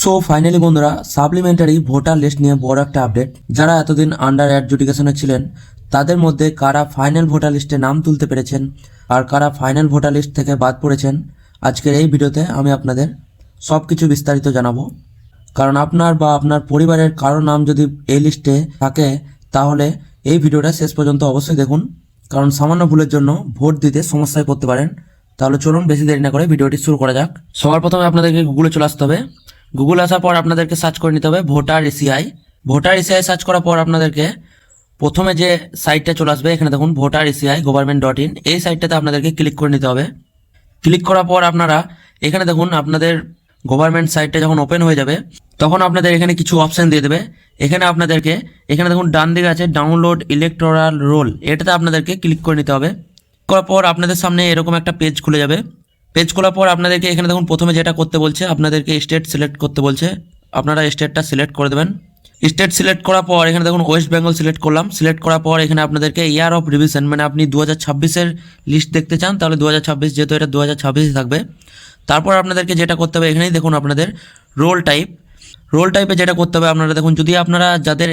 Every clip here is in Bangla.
সো ফাইনালি বন্ধুরা, সাপ্লিমেন্টারি ভোটার লিস্ট নিয়ে বড় একটা আপডেট। যারা এতদিন আন্ডার অ্যাডজুডিকেশনে ছিলেন তাদের মধ্যে কারা ফাইনাল ভোটার লিস্টে নাম তুলতে পেরেছেন আর কারা ফাইনাল ভোটার লিস্ট থেকে বাদ পড়েছেন, আজকের এই ভিডিওতে আমি আপনাদের সব কিছু বিস্তারিত জানাবো। কারণ আপনার বা আপনার পরিবারের কারো নাম যদি এই লিস্টে থাকে তাহলে এই ভিডিওটা শেষ পর্যন্ত অবশ্যই দেখুন, কারণ সামান্য ভুলের জন্য ভোট দিতে সমস্যায় পড়তে পারেন। তাহলে চলুন বেশি দেরি না করে ভিডিওটি শুরু করা যাক। সবার প্রথমে আপনাদেরকে গুগলে চলে আসতে হবে। গুগল আসার পর আপনাদেরকে সার্চ করে নিতে হবে voter ECI. Voter ECI search করার পর আপনাদেরকে প্রথমে যে সাইটটা চলে আসবে, এখানে দেখুন ভোটার ইসিআই গভর্নমেন্ট.in, এই সাইটটাতে আপনাদেরকে ক্লিক করে নিতে হবে। ক্লিক করার পর আপনারা এখানে দেখুন আপনাদের গভর্নমেন্ট সাইটটা যখন ওপেন হয়ে যাবে তখন আপনাদের এখানে কিছু অপশান দিয়ে দেবে। এখানে আপনাদেরকে এখানে দেখুন ডান দিকে আছে ডাউনলোড ইলেকটোরাল রোল, এটাতে আপনাদেরকে ক্লিক করে নিতে হবে। করার পর আপনাদের সামনে এরকম একটা পেজ খুলে যাবে। পেজ খোলার পর আপনাদেরকে এখানে দেখুন প্রথমে যেটা করতে বলছে, আপনাদেরকে স্টেট সিলেক্ট করতে বলছে। আপনারা স্টেটটা সিলেক্ট করে দেবেন। স্টেট সিলেক্ট করার পর এখানে দেখুন ওয়েস্ট বেঙ্গল সিলেক্ট করলাম। সিলেক্ট করার পর এখানে আপনাদেরকে ইয়ার অফ রিভিশন, মানে আপনি 2026-এর লিস্ট দেখতে চান তাহলে 2026, যেহেতু এটা 2026 থাকবে। তারপর আপনাদেরকে যেটা করতে হবে এখানেই দেখুন আপনাদের রোল টাইপে যেটা করতে হবে, আপনারা দেখুন যদি আপনারা যাদের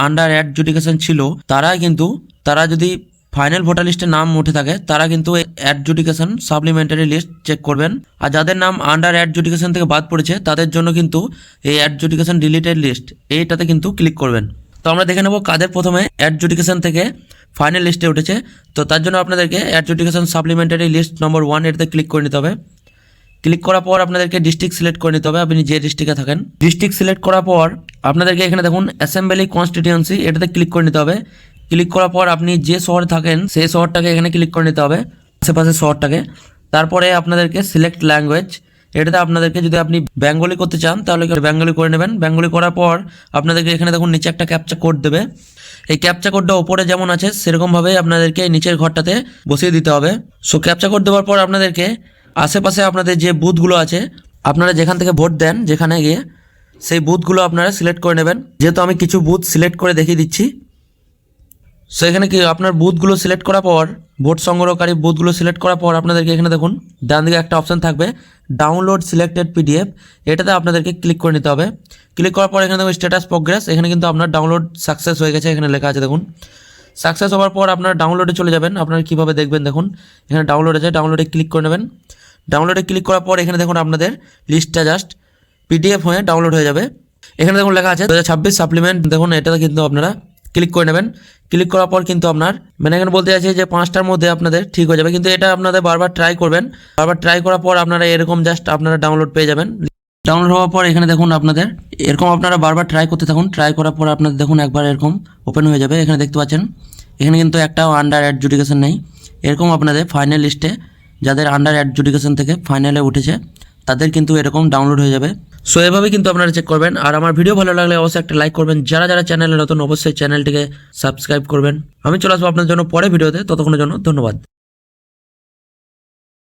আন্ডার অ্যাডজুডিকেশন ছিল তারা যদি ফাইনাল ভোটার লিস্টে নাম উঠে থাকে তারা কিন্তু অ্যাডজুডিকেশন সাপ্লিমেন্টারি লিস্ট চেক করবেন। আর যাদের নাম আন্ডার অ্যাডজুডিকেশন থেকে বাদ পড়েছে তাদের জন্য কিন্তু এই অ্যাডজুডিকেশন ডিলিটেড লিস্ট এইটাতে কিন্তু ক্লিক করবেন। তো আমরা দেখে নেব কাদের প্রথমে অ্যাডজুডিকেশন থেকে ফাইনাল লিস্টে উঠেছে। তো তার জন্য আপনাদেরকে অ্যাডজুডিকেশন সাপ্লিমেন্টারি লিস্ট নম্বর 1 এটাতে ক্লিক করে নিতে হবে। ক্লিক করার পর আপনাদেরকে ডিস্ট্রিক্ট সিলেক্ট করে নিতে হবে, আপনি যে ডিস্ট্রিক্টে থাকেন। ডিস্ট্রিক্ট সিলেক্ট করার পর আপনাদেরকে এখানে দেখুন অ্যাসেম্বলি কনস্টিটিউয়েন্সি, এটাতে ক্লিক করে নিতে হবে। ক্লিক করার পর আপনি যে শহরে থাকেন সেই শহরটাকে এখানে ক্লিক করে নিতে হবে, আশেপাশের শহরটাকে। তারপরে আপনাদেরকে সিলেক্ট ল্যাঙ্গুয়েজ, এটাতে আপনাদেরকে যদি আপনি বেঙ্গলি করতে চান তাহলে বেঙ্গলি করে নেবেন। বেঙ্গলি করার পর আপনাদেরকে এখানে দেখুন নিচে একটা ক্যাপচা কোড দেবে। এই ক্যাপচা কোডটা ওপরে যেমন আছে সেরকমভাবে আপনাদেরকে নিচের ঘরটাতে বসিয়ে দিতে হবে। সো ক্যাপচা কোড দেওয়ার পর আপনাদেরকে আশেপাশে আপনাদের যে বুথগুলো আছে, আপনারা যেখান থেকে ভোট দেন যেখানে গিয়ে সেই বুথগুলো আপনারা সিলেক্ট করে নেবেন। যেহেতু আমি কিছু বুথ সিলেক্ট করে দেখিয়ে দিচ্ছি। সো এখানে কি আপনার বুথগুলো সিলেক্ট করার পর, ভোট সংগ্রহকারী বুথগুলো সিলেক্ট করার পর আপনাদেরকে এখানে দেখুন ডান দিকে একটা অপশান থাকবে ডাউনলোড সিলেক্টেড পিডিএফ, এটাতে আপনাদেরকে ক্লিক করে নিতে হবে। ক্লিক করার পর এখানে দেখুন স্ট্যাটাস প্রোগ্রেস, এখানে কিন্তু আপনার ডাউনলোড সাকসেস হয়ে গেছে, এখানে লেখা আছে দেখুন। সাকসেস হওয়ার পর আপনারা ডাউনলোডে চলে যাবেন। আপনারা কীভাবে দেখবেন দেখুন, এখানে ডাউনলোড আছে, ডাউনলোডে ক্লিক করে নেবেন। ডাউনলোডে ক্লিক করার পর এখানে দেখুন আপনাদের লিস্টটা জাস্ট পিডিএফ হয়ে ডাউনলোড হয়ে যাবে। এখানে দেখুন লেখা আছে 2026 সাপ্লিমেন্ট, দেখুন এটাতে কিন্তু আপনারা ক্লিক করে নেবেন। ক্লিক করার পর কিন্তু আপনার এখানে বলতে আছে যে 5টার মধ্যে আপনাদের ঠিক হয়ে যাবে, কিন্তু এটা আপনাদের বারবার ট্রাই করবেন। বারবার ট্রাই করার পর আপনারা এরকম জাস্ট আপনারা ডাউনলোড পেয়ে যাবেন। ডাউনলোড হওয়ার পর এখানে দেখুন আপনাদের এরকম আপনারা বারবার ট্রাই করতে থাকুন। ট্রাই করার পর আপনাদের দেখুন একবার এরকম ওপেন হয়ে যাবে। এখানে দেখতে পাচ্ছেন এখানে কিন্তু একটাও আন্ডার অ্যাডজুডিকেশন নেই। এরকম আপনাদের ফাইনাল লিস্টে যাদের আন্ডার অ্যাডজুডিকেশন থেকে ফাইনালে উঠেছে তাদের কিন্তু এরকম ডাউনলোড হয়ে যাবে। সো এভাবে কিন্তু আপনারা চেক করবেন। আর আমার ভিডিও ভালো লাগলে অবশ্যই একটা লাইক করবেন। যারা যারা চ্যানেলে নতুন অবশ্যই চ্যানেলটিকে সাবস্ক্রাইব করবেন। আমি চলে আসবো আপনার জন্য পরে ভিডিওতে, ততক্ষণের জন্য ধন্যবাদ।